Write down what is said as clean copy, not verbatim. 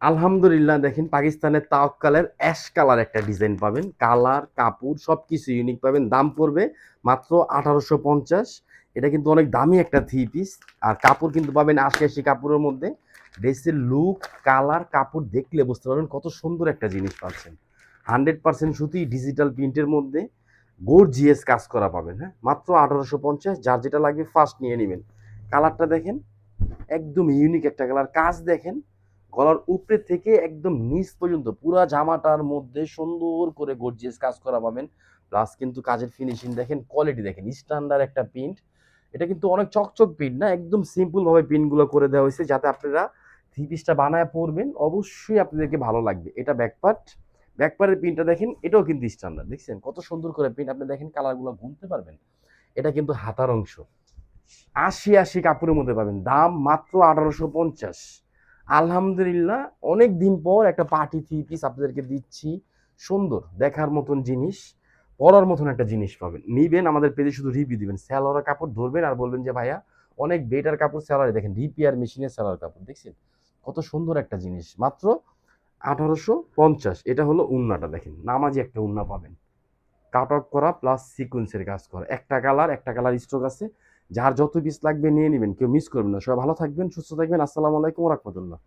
আলহামদুলিল্লাহ দেখেন পাকিস্তানের তাওয়াক্কালের অ্যাশ কালার একটা ডিজাইন পাবেন, কালার কাপড় সবকিছু ইউনিক পাবেন। দাম পড়বে মাত্র 1850। এটা কিন্তু অনেক দামি একটা থ্রি পিস। আর কাপড় কিন্তু পাবেন 80 কাপড়ের মধ্যে। ড্রেসের লুক, কালার, কাপড় দেখলে বুঝতে পারবেন কত সুন্দর একটা জিনিস পাচ্ছেন। 100% সুতি, ডিজিটাল প্রিন্টের মধ্যে গর্জিয়াস কাজ করা পাবেন। হ্যাঁ, মাত্র 1850। যার যেটা লাগবে ফার্স্ট নিয়ে নেবেন। কালারটা দেখেন, একদম ইউনিক একটা কালার। কাজ দেখেন, গলার উপরে থেকে একদম নিচ পর্যন্ত পুরা জামাটার মধ্যে সুন্দর করে গর্জিয়াস কাজ করা পাবেন। প্লাস কিন্তু কাজের ফিনিশিং দেখেন, কোয়ালিটি দেখেন, স্ট্যান্ডার্ড একটা প্রিন্ট। এটা কিন্তু অনেক চকচক প্রিন্ট না, একদম সিম্পল ভাবে প্রিন্টগুলো করে দেওয়া হয়েছে যাতে আপনারা থ্রি পিসটা বানায় পরবেন, অবশ্যই আপনাদেরকে ভালো লাগবে। এটা ব্যাকপার্ট, ব্যাকপার্টের প্রিন্টটা দেখেন, এটাও কিন্তু স্ট্যান্ডার্ড। দেখছেন কত সুন্দর করে প্রিন্ট, আপনি দেখেন কালারগুলো গুনতে পারবেন। এটা কিন্তু হাতার অংশ, 80 কাপড়ের মধ্যে পাবেন। দাম মাত্র 1850। আলহামদুলিল্লাহ, অনেক দিন পর একটা পার্টি থ্রি পিস আপনাদেরকে দিচ্ছি। সুন্দর দেখার মতন জিনিস, পরার মতন একটা জিনিস পাবেন। নিবেন, আমাদের পেজে শুধু রিভিউ দিবেন, স্যালোয়ার কাপড় ধরবেন আর বলবেন যে ভাইয়া অনেক বেটার কাপড় স্যালোয়ারে। দেখেন রিপিয়ার মেশিনের স্যালোয়ার কাপড়, দেখছেন কত সুন্দর একটা জিনিস। মাত্র 1850। এটা হলো উন্নাটা, দেখেন নামাজি একটা উন্না পাবেন, কাট অফ করা প্লাস সিকোয়েন্সের কাজ করা। একটা কালার স্টক আছে। যার যত পিস লাগবে নিয়ে নেবেন, কেউ মিস করবেন না। সবাই ভালো থাকবেন, সুস্থ থাকবেন। আসসালামু আলাইকুম ওয়া রাহমাতুল্লাহ।